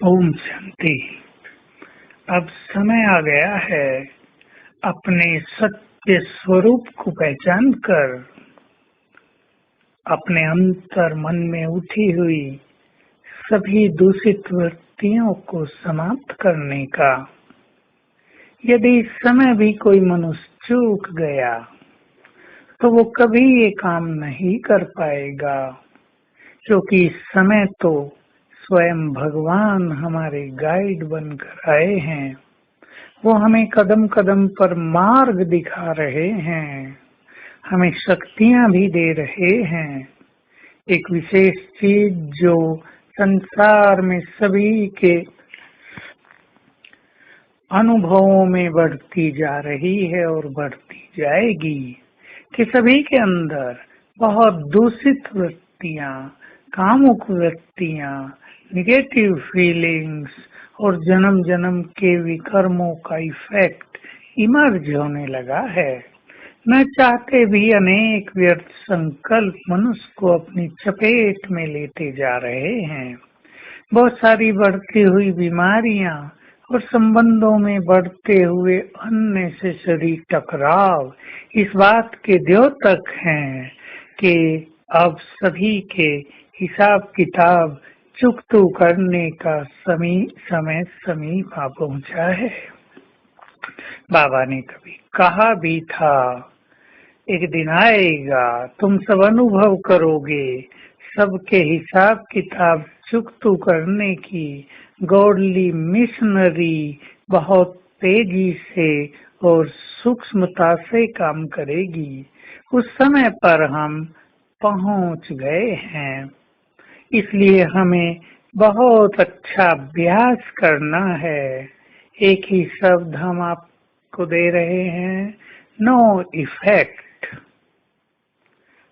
ओम शांति। अब समय आ गया है अपने सत्य स्वरूप को पहचान कर अपने अंतर मन में उठी हुई सभी दूषित वृत्तियों को समाप्त करने का। यदि इस समय भी कोई मनुष्य चूक गया तो वो कभी ये काम नहीं कर पाएगा, क्योंकि इस समय तो स्वयं भगवान हमारे गाइड बनकर आए हैं। वो हमें कदम कदम पर मार्ग दिखा रहे हैं, हमें शक्तियां भी दे रहे हैं। एक विशेष चीज जो संसार में सभी के अनुभवों में बढ़ती जा रही है और बढ़ती जाएगी कि सभी के अंदर बहुत दूषित वृत्तियां, कामुक वृत्तियां, निगेटिव फीलिंग्स और जन्म जन्म के विकर्मों का इफेक्ट इमर्ज होने लगा है। न चाहते भी अनेक व्यर्थ संकल्प मनुष्य को अपनी चपेट में लेते जा रहे हैं। बहुत सारी बढ़ती हुई बीमारियां और संबंधों में बढ़ते हुए अननेसेसरी टकराव इस बात के द्योतक हैं कि अब सभी के हिसाब किताब चुकतू करने का समय समीप आ पहुंचा है। बाबा ने कभी कहा भी था, एक दिन आएगा तुम सब अनुभव करोगे सबके हिसाब किताब चुकतू करने की गॉडली मिशनरी बहुत तेजी से और सूक्ष्मता से काम करेगी। उस समय पर हम पहुंच गए हैं, इसलिए हमें बहुत अच्छा अभ्यास करना है। एक ही शब्द हम आपको दे रहे हैं, नो इफेक्ट।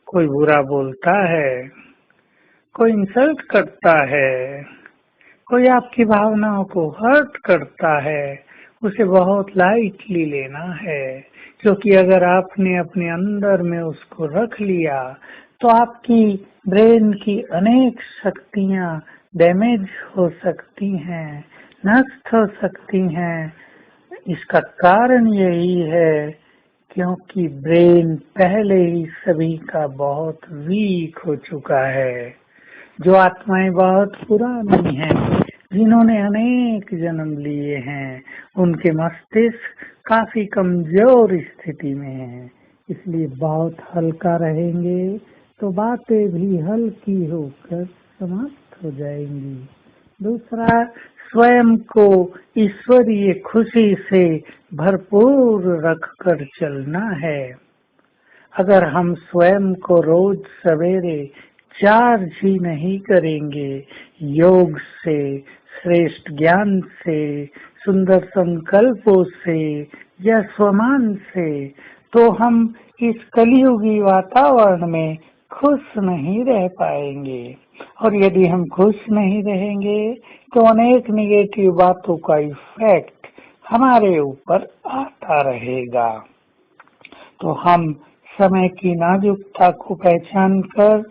कोई बुरा बोलता है, कोई इंसल्ट करता है, कोई आपकी भावनाओं को हर्ट करता है, उसे बहुत लाइटली लेना है, क्योंकि अगर आपने अपने अंदर में उसको रख लिया तो आपकी ब्रेन की अनेक शक्तियां डैमेज हो सकती हैं, नष्ट हो सकती हैं। इसका कारण यही है क्योंकि ब्रेन पहले ही सभी का बहुत वीक हो चुका है। जो आत्माएं बहुत पुरानी हैं, जिन्होंने अनेक जन्म लिए हैं, उनके मस्तिष्क काफी कमजोर स्थिति में हैं, इसलिए बहुत हल्का रहेंगे तो बातें भी हल्की होकर समाप्त हो जाएंगी। दूसरा, स्वयं को ईश्वरीय खुशी से भरपूर रखकर चलना है। अगर हम स्वयं को रोज सवेरे चार्ज ही नहीं करेंगे योग से, श्रेष्ठ ज्ञान से, सुंदर संकल्पों से या स्वमान से, तो हम इस कलियुगी वातावरण में खुश नहीं रह पाएंगे। और यदि हम खुश नहीं रहेंगे तो अनेक निगेटिव बातों का इफेक्ट हमारे ऊपर आता रहेगा। तो हम समय की नाजुकता को पहचान कर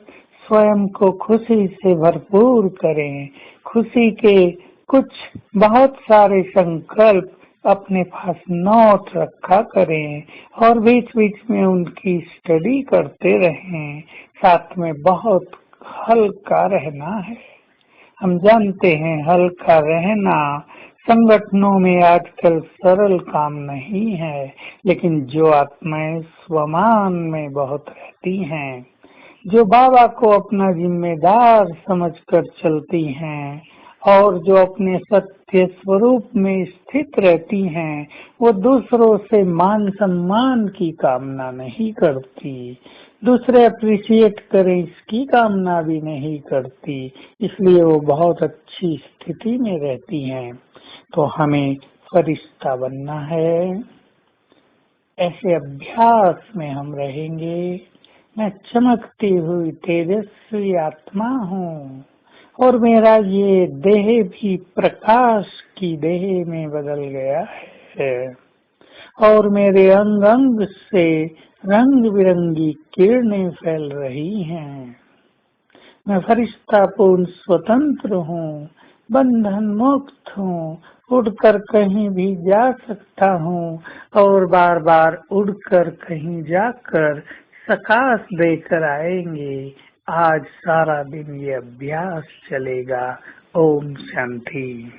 स्वयं को खुशी से भरपूर करें। खुशी के कुछ बहुत सारे संकल्प अपने पास नोट रखा करें और बीच बीच में उनकी स्टडी करते रहें। साथ में बहुत हल्का रहना है। हम जानते हैं हल्का रहना संगठनों में आजकल सरल काम नहीं है, लेकिन जो आत्माएं स्वमान में बहुत रहती हैं, जो बाबा को अपना जिम्मेदार समझकर चलती हैं और जो अपने सत्य स्वरूप में स्थित रहती हैं, वो दूसरों से मान सम्मान की कामना नहीं करती, दूसरे अप्रिशिएट करें इसकी कामना भी नहीं करती, इसलिए वो बहुत अच्छी स्थिति में रहती हैं। तो हमें फरिश्ता बनना है। ऐसे अभ्यास में हम रहेंगे। मैं चमकती हुई तेजस्वी आत्मा हूँ और मेरा ये देह भी प्रकाश की देह में बदल गया है और मेरे अंग अंग से रंग बिरंगी किरणें फैल रही हैं। मैं फरिश्ता पूर्ण स्वतंत्र हूँ। बंधन मुक्त हूँ, उड़कर कहीं भी जा सकता हूँ और बार बार उड़कर कहीं जाकर प्रकाश देकर आएंगे। आज सारा दिन ये अभ्यास चलेगा। ओम शांति।